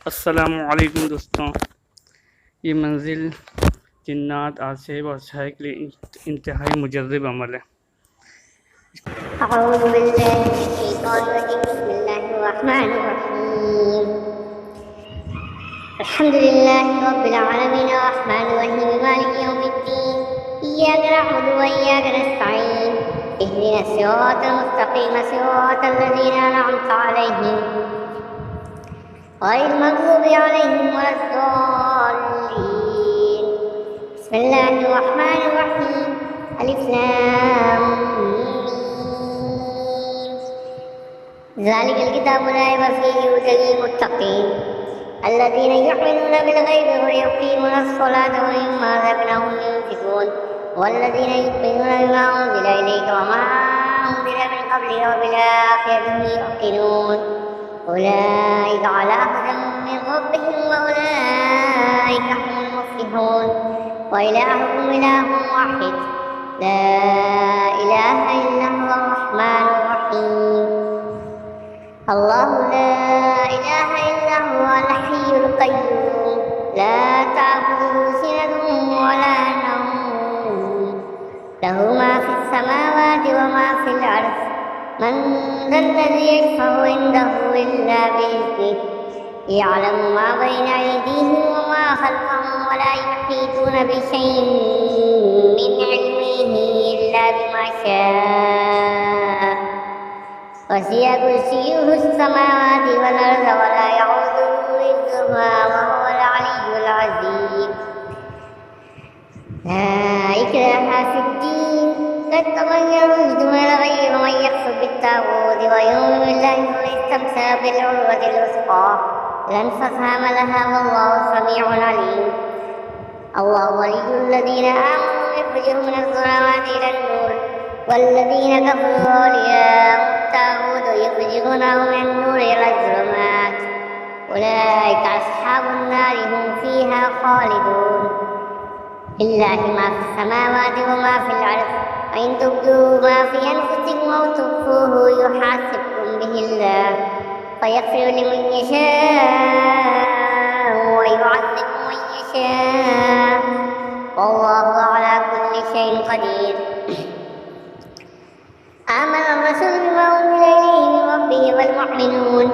अस्सलामुअलैकुम दोस्तों। ये मंजिल जिन्नात आसेब और साय के लिए इंतहाई मुजर्रब अमल है। أعوذ بالله من الشيطان الرجيم. بسم الله الرحمن الرحيم. الحمد لله رب العالمين الرحمن الرحيم مالك يوم الدين. إياك نعبد وإياك نستعين. اهدنا الصراط المستقيم صراط الذين أنعمت عليهم غير المغضوب عليهم ولا الضالين. بسم الله الرحمن الرحيم. ألف لام ميم. ذلك الكتاب لا ريب فيه هدى للمتقين الذين يؤمنون بالغيب ويقيمون الصلاة ومما رزقناهم ينفقون والذين يؤمنون بما أنزل إليك وما أنزل من قبلك وبالآخرة هم يوقنون أولئك على هدى من ربهم وأولئك هم المفلحون. وإلهكم إله واحد لا إله إلا هو الرحمن الرحيم. الله لا إله إلا هو الحي القيوم لا تأخذه سنة ولا نوم له ما في السماوات وما في الأرض. من ذا الذي يشفع عنده إلا بإذنه يعلم ما بين أيديهم وما خلفهم ولا يحيطون بشيء من علمه إلا بما شاء. وسع كرسيه السماوات والأرض ولا يعوده حفظهما وهو العلي العظيم. لا إكراه في الدين قد تبين الرشد من الغي ومن يكفر بالطاغوت ويؤمن بالله فقد استمسك بالعروة الوثقى لا انفصام لها والله سميع عليم. الله ولي الذين آمنوا يخرجهم من الظلمات إلى النور والذين كفروا أولياءهم الطاغوت يخرجونهم من النور إلى الظلمات أولئك أصحاب النار هم فيها خالدون. لله ما في السماوات وما في الأرض وإن تبدوا ما في أنفسكم أو تخفوه يحاسبكم به الله فيغفر لمن يشاء ويعذب من يشاء والله على كل شيء قدير. آمن الرسول بما أنزل إليه من ربه والمؤمنون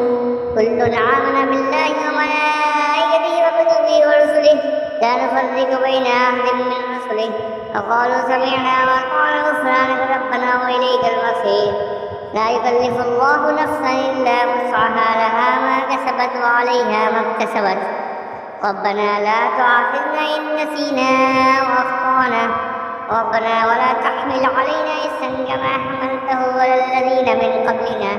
كل آمن بالله وملائكته وكتبه ورسله لا نفرق بين أحد من رسله وقالوا سمعنا وأطعنا غفرانك ربنا وإليك المصير. لا يكلف الله نفسا إلا وسعها لها ما كسبت وعليها ما اكتسبت ربنا لا تؤاخذنا إن نسينا وأخطأنا ربنا ولا تحمل علينا إسرا كما حملته على الذين من قبلنا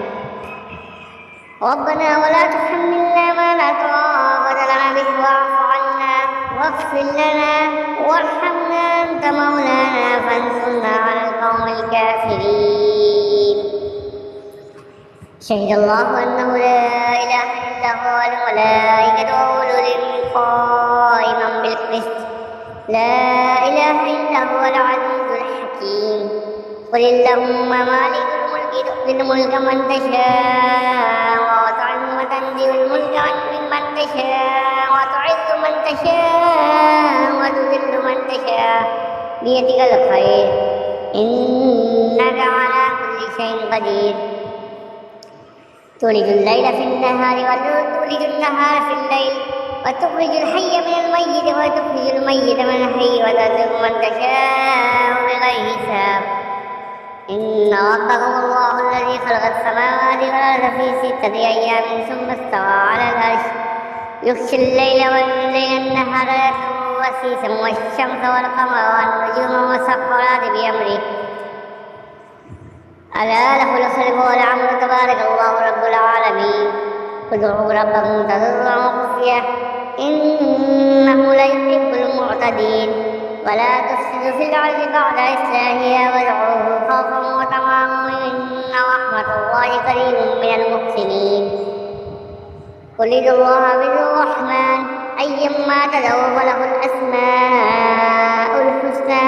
ربنا ولا تحملنا ما لا طاقة لنا به واعف عنا واغفر لنا وارحمنا أنت مولانا فانصرنا على القوم الكافرين. شهد الله أنه لا إله إلا هو والملائكة وأولو العلم قائما بالقسط لا إله إلا هو العزيز الحكيم. قل اللهم مالك الملك تؤتي الملك من تشاء وتعز وتنزع الملك ممن تشاء وتعز من تشاء وتذل من تشاء بيدك الخير إنك على كل شيء قدير. تولج الليل في النهار وتولج النهار في الليل وتخرج الحي من الميت وتخرج الميت من الحي وترزق من تشاء بغير حساب. إن ربكم الله الذي خلق السماوات والأرض في 6 أيام ثم استوى على العرش يغشي الليل النهار يطلبه وسيسا والشمس والقمر والنجوم مسخرات بأمره ألا له الخلق والأمر تبارك الله رب العالمين. ادعوا ربكم تضرعا وخفيا إنه لا يحب المعتدين ولا تفسدوا في الأرض بعد إصلاحها وادعوه خوفا وطمعا إن رحمة الله قريب من المحسنين. قل ادعوا الله بالرحمن أيما تدعوا فله الأسماء الحسنى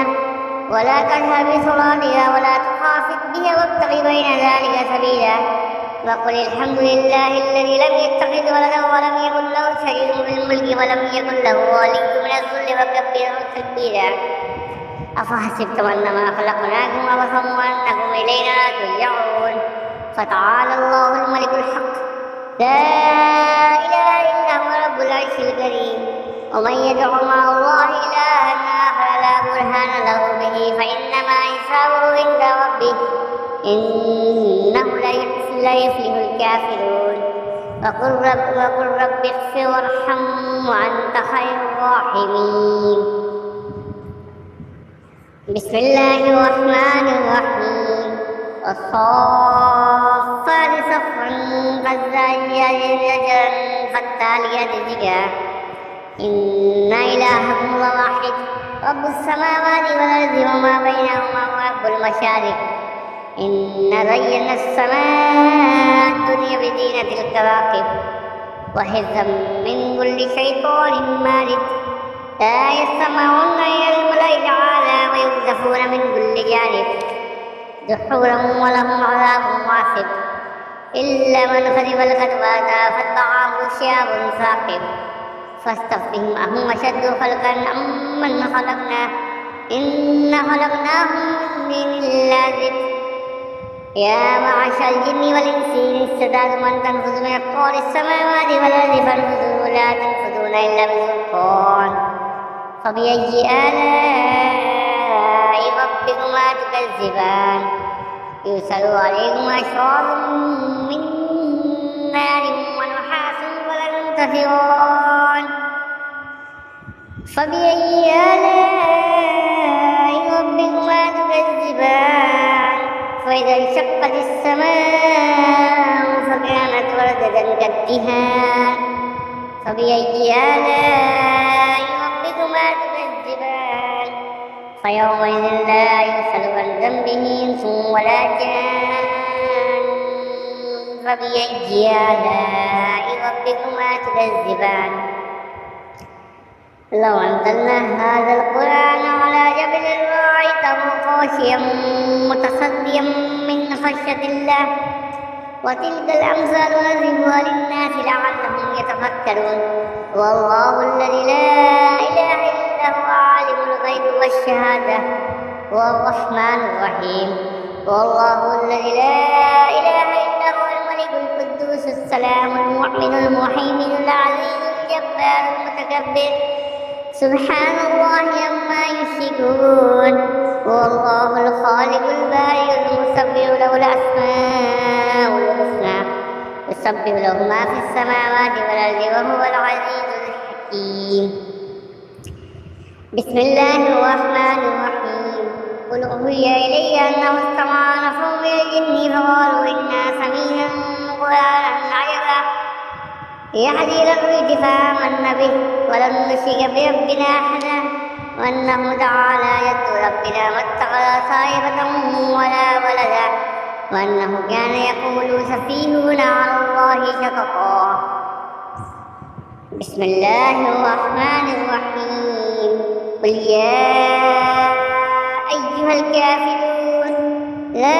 ولا تجهر بصلاتها ولا تخافت بها وابتغ بين ذلك سبيلا. وقل الحمد لله الذي لم يتخذ ولدا ولم يكن له شريك ولم يكن له ولي من الذل وكبره تكبيرا أفحسبتم أنما خلقناكم عبثا وأنكم إلينا لا ترجعون فتعالى الله الملك الحق لا إله إلا هو رب العرش الكريم ومن يدع مع الله إلها آخر لا برهان له به فإنما حسابه عند ربه إنه لا يفلح الكافرون وقل رب اغفر وارحم وأنت خير الراحمين بسم الله الرحمن الرحيم والصافات صفا فالزاجرات زجرا فالتاليات ذكرا إن إلهكم لواحد رب السماوات والأرض وما بينهما ورب المشارق إنا زينا السماء الدنيا بزينة الكواكب وحفظا من كل شيطان مارد لا يستمعون إلى الملأ الأعلى ويقذفون من كل جانب دحورا ولهم عذاب واصب إلا من كذب الكذبات فاتبعه شهاب ثاقب فاستفتهم أهم أشد خلقا أم من خلقنا إنا خلقناهم من طين لازب يا معشر الجن والإنس إن استطعتم أن تنفذوا من أقطار السماوات والأرض فانفذوا لا تنفذون إلا بسلطان فبأي آلاء ربكما تكذبان يرسل عليكم أشواظ من نار ونحاس ولا ينتصران فبأي آلاء ربكما تكذبان فإذا انشقت السماء فكانت وردة كالدهان فبأي آلاء ربكما تكذبان فيومئذ لا يسأل عن ذنبه إنس ولا جان فبأي آلاء ربكما تكذبان لو أنزلنا هذا القرآن على جبل لرأيته خاشعا متصدعا من خشية الله وتلك الأمثال نضربها للناس لعلهم يتفكرون والله الذي لا إله إلا هو عالم الغيب والشهادة هو الرحمن الرحيم والله الذي لا إله إلا هو الملك القدوس السلام المؤمن المهيمن العزيز الجبار المتكبر سبحان الله عما يشركون والله الخالق البارئ المصور له الأسماء الحسنى يسبح له ما في السماوات والأرض وهو العزيز الحكيم بسم الله الرحمن الرحيم قل أوحي إلي أنه استمع نفر من الجن فقالوا إنا سمعنا قرآنا عجبا يهدي إلى الرشد فآمنا به ولن نشرك بربنا أحدا وأنه تعالى جد ربنا ما اتخذ صاحبة ولا ولدا وأنه كان يقول سفيهنا على الله شططا بسم الله الرحمن الرحيم قل يا أيها الكافرون لا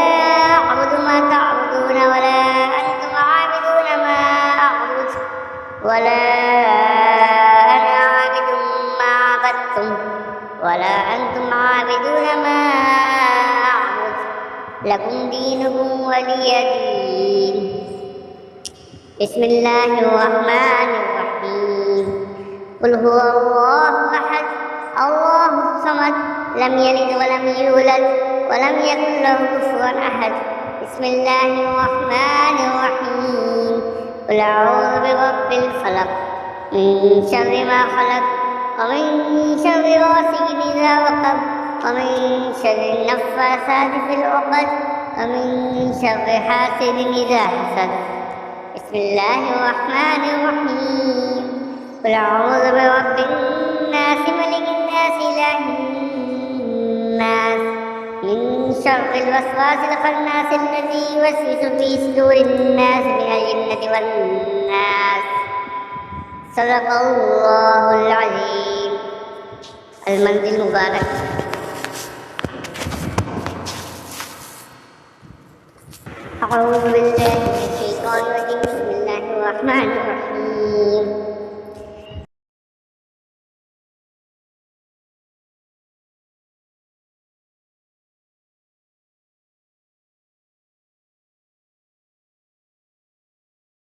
أعبد ما تعبدون ولا أنتم عابدون ما أعبد ولا أنا عابد ما عبدتم ولا أنتم عابدون ما أعبد لكم دينكم ولي دين بسم الله الرحمن الرحيم قل هو الله أحد الله الصمد لم يلد ولم يولد ولم يكن له كفوا أحد بسم الله الرحمن الرحيم قل أعوذ برب الفلق من شر ما خلق ومن شر غاسق إذا وقب ومن شر النفاثات في العقد ومن شر حاسد إذا حسد بسم الله الرحمن الرحيم قل أعوذ برب الناس ملك الناس إله الناس من شر الوسواس الخناس الذي يوسوس في صدور الناس من الجنة والناس صدق الله العظيم المنزل المبارك أعوذ بالله من الشيطان الرجيم بسم الله الرحمن الرحيم